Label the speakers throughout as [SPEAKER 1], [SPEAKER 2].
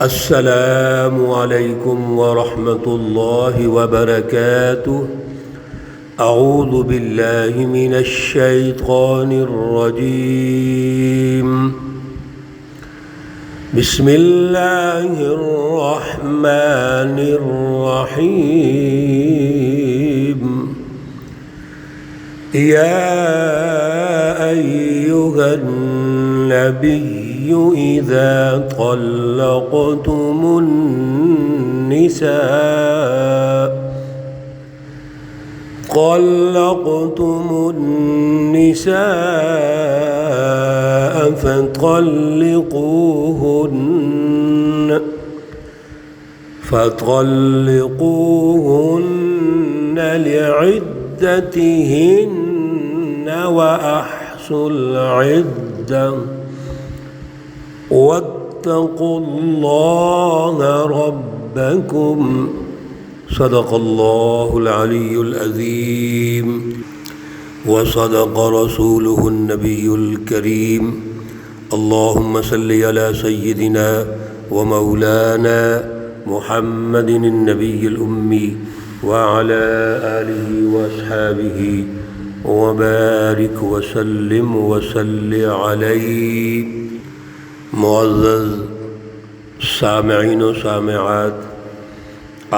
[SPEAKER 1] السلام علیکم ورحمۃ اللہ وبرکاتہ۔ اعوذ باللہ من الشیطان الرجیم۔ بسم اللہ الرحمن الرحیم۔ یا ایھا النبی اذا طلقتم النساء فطلقوهن لعدتهن وأحصوا العدة واتقوا الله ربكم صدق الله العلي العظيم وصدق رسوله النبي الكريم اللهم صل على سيدنا ومولانا محمد النبي الأمي وعلى آله وأصحابه وبارك وسلم وصل عليه۔ معزز سامعین و سامعات،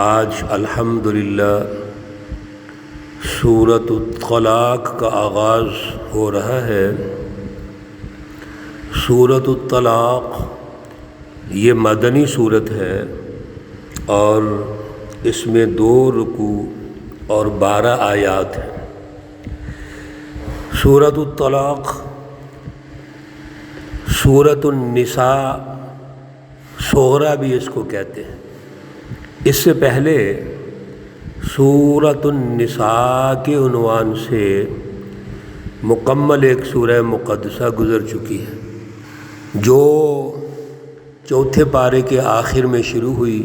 [SPEAKER 1] آج الحمدللہ سورۃ الطلاق کا آغاز ہو رہا ہے۔ سورۃ الطلاق یہ مدنی صورت ہے اور اس میں 2 رکوع اور 12 آیات ہیں۔ سورۃ الطلاق سورۃ النساء صغریٰ بھی اس کو کہتے ہیں۔ اس سے پہلے سورۃ النساء کے عنوان سے مکمل ایک سورہ مقدسہ گزر چکی ہے، جو 4 پارے کے آخر میں شروع ہوئی،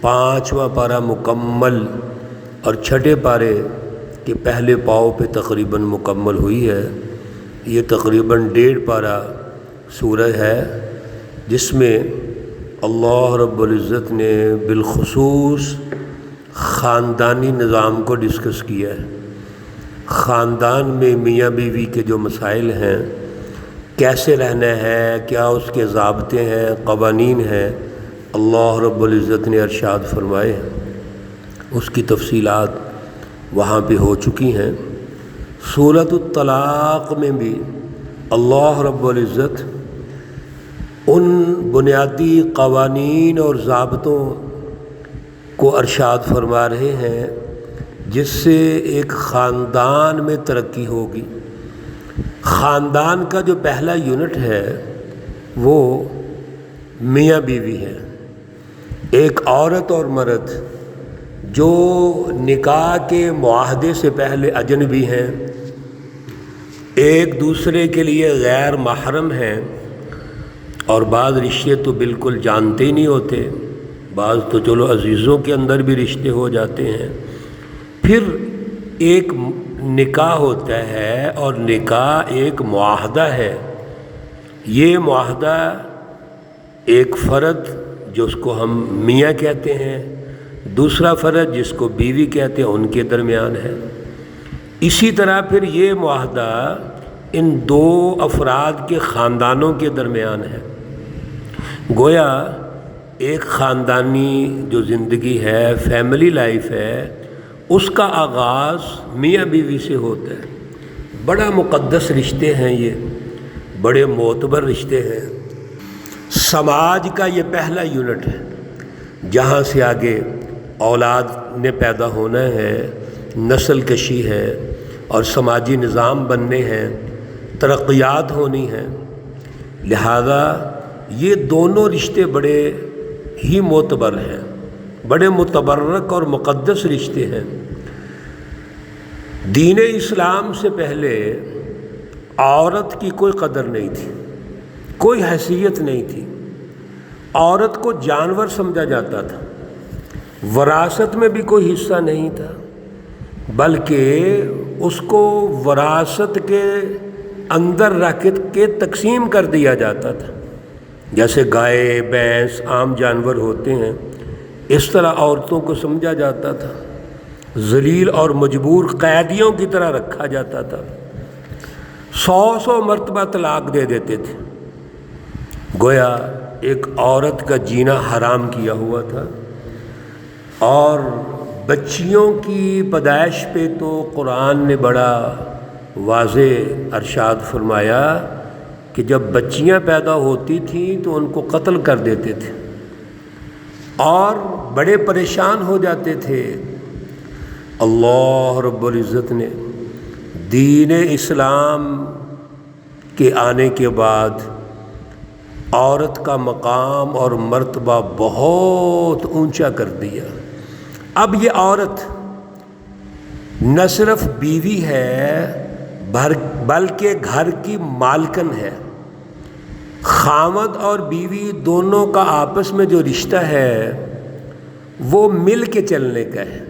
[SPEAKER 1] 5واں پارہ مکمل اور 6 پارے کے پہلے پاؤں پہ تقریباً مکمل ہوئی ہے۔ یہ تقریباً 1.5 پارہ سورہ ہے، جس میں اللہ رب العزت نے بالخصوص خاندانی نظام کو ڈسکس کیا ہے۔ خاندان میں میاں بیوی کے جو مسائل ہیں، کیسے رہنا ہے، کیا اس کے ضابطے ہیں، قوانین ہیں، اللہ رب العزت نے ارشاد فرمائے ہیں۔ اس کی تفصیلات وہاں پہ ہو چکی ہیں۔ سورۃ الطلاق میں بھی اللہ رب العزت ان بنیادی قوانین اور ضابطوں کو ارشاد فرما رہے ہیں جس سے ایک خاندان میں ترقی ہوگی۔ خاندان کا جو پہلا یونٹ ہے وہ میاں بیوی ہے۔ ایک عورت اور مرد جو نکاح کے معاہدے سے پہلے اجنبی ہیں، ایک دوسرے کے لیے غیر محرم ہیں، اور بعض رشتے تو بالکل جانتے ہی نہیں ہوتے، بعض تو چلو عزیزوں کے اندر بھی رشتے ہو جاتے ہیں۔ پھر ایک نکاح ہوتا ہے اور نکاح ایک معاہدہ ہے۔ یہ معاہدہ ایک فرد جس کو ہم میاں کہتے ہیں، دوسرا فرد جس کو بیوی کہتے ہیں، ان کے درمیان ہے۔ اسی طرح پھر یہ معاہدہ ان 2 افراد کے خاندانوں کے درمیان ہے۔ گویا ایک خاندانی جو زندگی ہے، فیملی لائف ہے، اس کا آغاز میاں بیوی سے ہوتا ہے۔ بڑا مقدس رشتے ہیں، یہ بڑے معتبر رشتے ہیں۔ سماج کا یہ پہلا یونٹ ہے، جہاں سے آگے اولاد نے پیدا ہونا ہے، نسل کشی ہے اور سماجی نظام بننے ہیں، ترقیات ہونی ہیں۔ لہذا یہ دونوں رشتے بڑے ہی معتبر ہیں، بڑے متبرک اور مقدس رشتے ہیں۔ دین اسلام سے پہلے عورت کی کوئی قدر نہیں تھی، کوئی حیثیت نہیں تھی۔ عورت کو جانور سمجھا جاتا تھا، وراثت میں بھی کوئی حصہ نہیں تھا، بلکہ اس کو وراثت کے اندر رکھ کے تقسیم کر دیا جاتا تھا۔ جیسے گائے بھینس عام جانور ہوتے ہیں، اس طرح عورتوں کو سمجھا جاتا تھا، ذلیل اور مجبور قیدیوں کی طرح رکھا جاتا تھا، 100 مرتبہ طلاق دے دیتے تھے، گویا ایک عورت کا جینا حرام کیا ہوا تھا۔ اور بچیوں کی پیدائش پہ تو قرآن نے بڑا واضح ارشاد فرمایا کہ جب بچیاں پیدا ہوتی تھیں تو ان کو قتل کر دیتے تھے اور بڑے پریشان ہو جاتے تھے۔ اللہ رب العزت نے دین اسلام کے آنے کے بعد عورت کا مقام اور مرتبہ بہت اونچا کر دیا۔ اب یہ عورت نہ صرف بیوی ہے بلکہ گھر کی مالکن ہے۔ خامد اور بیوی دونوں کا آپس میں جو رشتہ ہے وہ مل کے چلنے کا ہے۔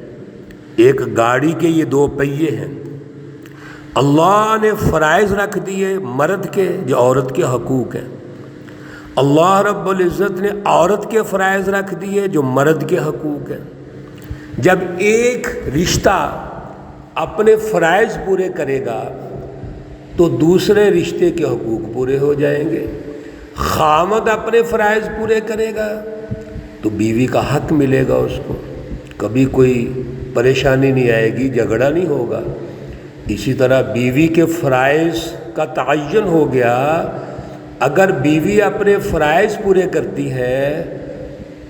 [SPEAKER 1] ایک گاڑی کے یہ 2 پہیے ہیں، اللہ نے فرائض رکھ دیے مرد کے جو عورت کے حقوق ہیں، اللہ رب العزت نے عورت کے فرائض رکھ دیے جو مرد کے حقوق ہیں۔ جب ایک رشتہ اپنے فرائض پورے کرے گا تو دوسرے رشتے کے حقوق پورے ہو جائیں گے۔ خامد اپنے فرائض پورے کرے گا تو بیوی کا حق ملے گا، اس کو کبھی کوئی پریشانی نہیں آئے گی، جھگڑا نہیں ہوگا۔ اسی طرح بیوی کے فرائض کا تعین ہو گیا، اگر بیوی اپنے فرائض پورے کرتی ہے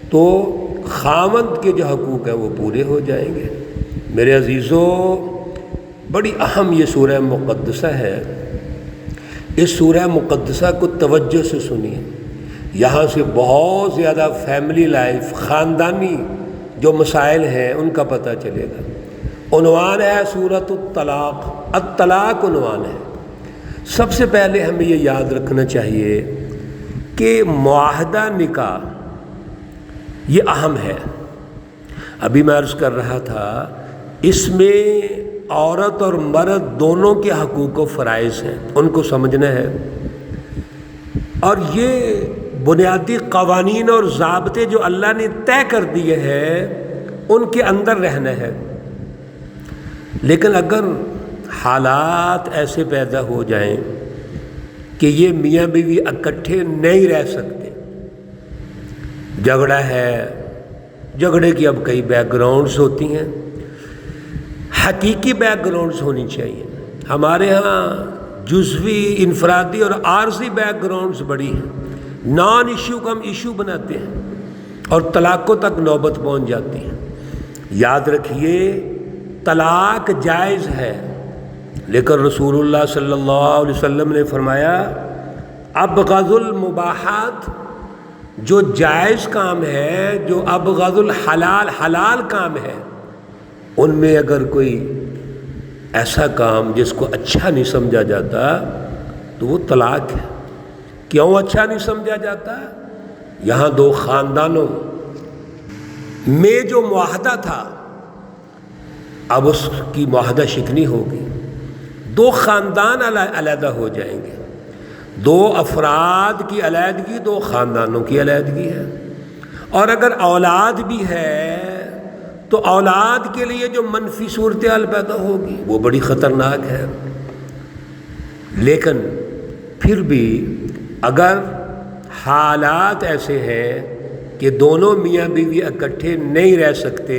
[SPEAKER 1] تو خامد کے جو حقوق ہیں وہ پورے ہو جائیں گے۔ میرے عزیزو، بڑی اہم یہ سورہ مقدسہ ہے۔ اس سورہ مقدسہ کو توجہ سے سنیے، یہاں سے بہت زیادہ فیملی لائف، خاندانی جو مسائل ہیں ان کا پتہ چلے گا۔ عنوان ہے سورۃ الطلاق، الطلاق عنوان ہے۔ سب سے پہلے ہمیں یہ یاد رکھنا چاہیے کہ معاہدہ نکاح یہ اہم ہے۔ ابھی میں عرض کر رہا تھا اس میں عورت اور مرد دونوں کے حقوق و فرائض ہیں، ان کو سمجھنا ہے، اور یہ بنیادی قوانین اور ضابطے جو اللہ نے طے کر دیے ہیں ان کے اندر رہنا ہے۔ لیکن اگر حالات ایسے پیدا ہو جائیں کہ یہ میاں بیوی اکٹھے نہیں رہ سکتے، جھگڑا ہے، جھگڑے کی اب کئی بیک گراؤنڈز ہوتی ہیں، حقیقی بیک گراؤنڈز ہونی چاہیے۔ ہمارے ہاں جزوی، انفرادی اور عارضی بیک گراؤنڈز بڑی ہیں، نان ایشو کو ہم ایشو بناتے ہیں اور طلاقوں تک نوبت پہنچ جاتی ہے۔ یاد رکھیے طلاق جائز ہے، لیکن رسول اللہ صلی اللہ علیہ وسلم نے فرمایا ابغض المباحات، جو جائز کام ہے، جو ابغض الحلال، حلال کام ہے، ان میں اگر کوئی ایسا کام جس کو اچھا نہیں سمجھا جاتا تو وہ طلاق ہے۔ کیوں اچھا نہیں سمجھا جاتا؟ یہاں 2 خاندانوں میں جو معاہدہ تھا اب اس کی معاہدہ شکنی ہوگی، 2 خاندان علیحدہ ہو جائیں گے، 2 افراد کی علیحدگی 2 خاندانوں کی علیحدگی ہے۔ اور اگر اولاد بھی ہے تو اولاد کے لیے جو منفی صورتحال پیدا ہوگی وہ بڑی خطرناک ہے۔ لیکن پھر بھی اگر حالات ایسے ہیں کہ دونوں میاں بیوی اکٹھے نہیں رہ سکتے،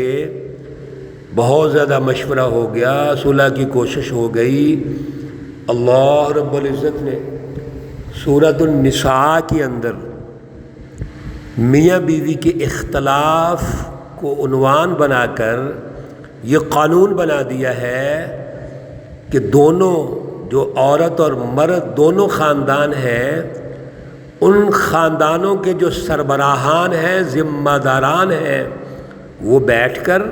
[SPEAKER 1] بہت زیادہ مشورہ ہو گیا، صلح کی کوشش ہو گئی، اللہ رب العزت نے سورۃ النساء کے اندر میاں بیوی کے اختلاف کو عنوان بنا کر یہ قانون بنا دیا ہے کہ دونوں جو عورت اور مرد دونوں خاندان ہیں، ان خاندانوں کے جو سربراہان ہیں، ذمہ داران ہیں، وہ بیٹھ کر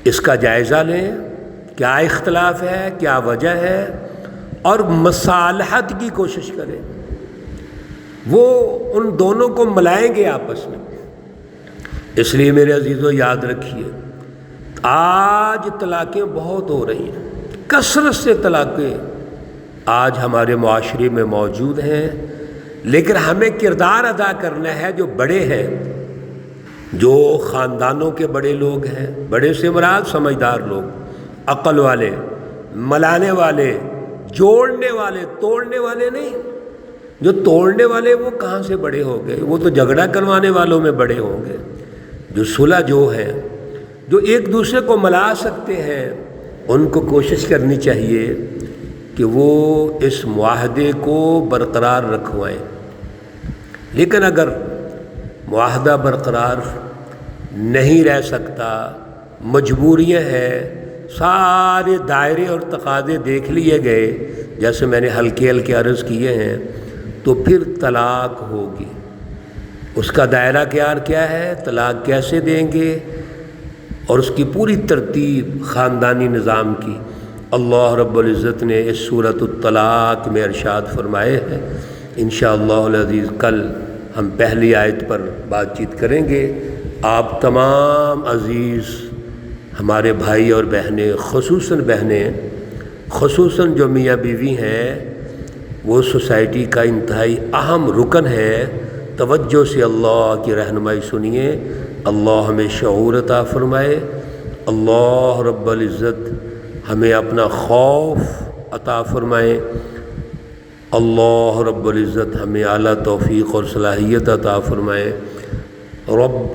[SPEAKER 1] اس کا جائزہ لیں، کیا اختلاف ہے، کیا وجہ ہے، اور مصالحت کی کوشش کریں۔ وہ ان دونوں کو ملائیں گے آپس میں۔ اس لیے میرے عزیزو یاد رکھیے، آج طلاقیں بہت ہو رہی ہیں، کثرت سے طلاقیں آج ہمارے معاشرے میں موجود ہیں، لیکن ہمیں کردار ادا کرنا ہے جو بڑے ہیں، جو خاندانوں کے بڑے لوگ ہیں، بڑے سے مراد سمجھدار لوگ، عقل والے، ملانے والے، جوڑنے والے، توڑنے والے نہیں۔ جو توڑنے والے وہ کہاں سے بڑے ہو گئے، وہ تو جھگڑا کروانے والوں میں بڑے ہوں گے۔ جو صلح جو ہے، جو ایک دوسرے کو ملا سکتے ہیں، ان کو کوشش کرنی چاہیے کہ وہ اس معاہدے کو برقرار رکھوائیں۔ لیکن اگر معاہدہ برقرار نہیں رہ سکتا، مجبوریاں ہیں، سارے دائرے اور تقاضے دیکھ لیے گئے، جیسے میں نے ہلکے ہلکے عرض کیے ہیں، تو پھر طلاق ہوگی۔ اس کا دائرہ کیا ہے، طلاق کیسے دیں گے، اور اس کی پوری ترتیب خاندانی نظام کی اللہ رب العزت نے اس سورۃ الطلاق میں ارشاد فرمائے ہیں۔ انشاءاللہ العزیز کل ہم پہلی آیت پر بات چیت کریں گے۔ آپ تمام عزیز ہمارے بھائی اور بہنیں، خصوصاً جو میاں بیوی ہیں، وہ سوسائٹی کا انتہائی اہم رکن ہے۔ توجہ سے اللہ کی رہنمائی سنیے، اللہ ہمیں شعور عطا فرمائے، اللہ رب العزت ہمیں اپنا خوف عطا فرمائے، اللہ رب العزت ہمیں اعلیٰ توفیق اور صلاحیت عطا فرمائے،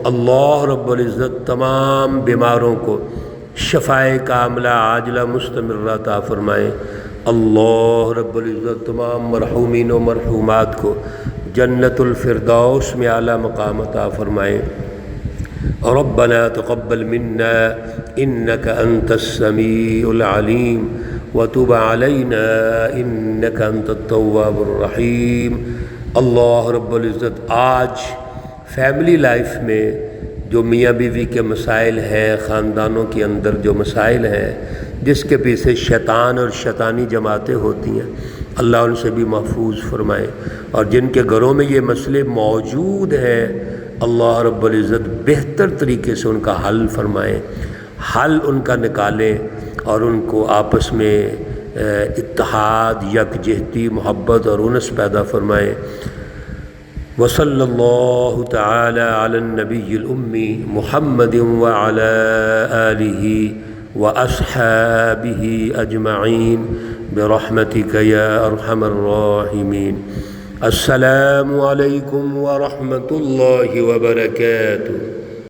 [SPEAKER 1] اللہ رب العزت تمام بیماروں کو شفائے کاملہ عاجلہ مستمرہ عطا فرمائے، اللہ رب العزت تمام مرحومین و مرحومات کو جنت الفردوس میں اعلیٰ مقام عطا فرمائے۔ ربنا تقبل منا انك انت السميع العليم وتب علينا انك انت التواب الرحيم۔ اللہ رب العزت آج فیملی لائف میں جو میاں بیوی کے مسائل ہیں، خاندانوں کے اندر جو مسائل ہیں، جس کے پیچھے شیطان اور شیطانی جماعتیں ہوتی ہیں، اللہ ان سے بھی محفوظ فرمائے، اور جن کے گھروں میں یہ مسئلے موجود ہیں، اللہ رب العزت بہتر طریقے سے ان کا حل فرمائیں، حل ان کا نکالیں، اور ان کو آپس میں اتحاد، یکجہتی، محبت اور انس پیدا فرمائیں۔ وصلی اللہ تعالی علی النبی الامی محمد وعلی آلہ واصحابہ اجمعین برحمتک یا ارحم الراحمین۔ السلام علیکم ورحمۃ اللہ وبرکاتہ۔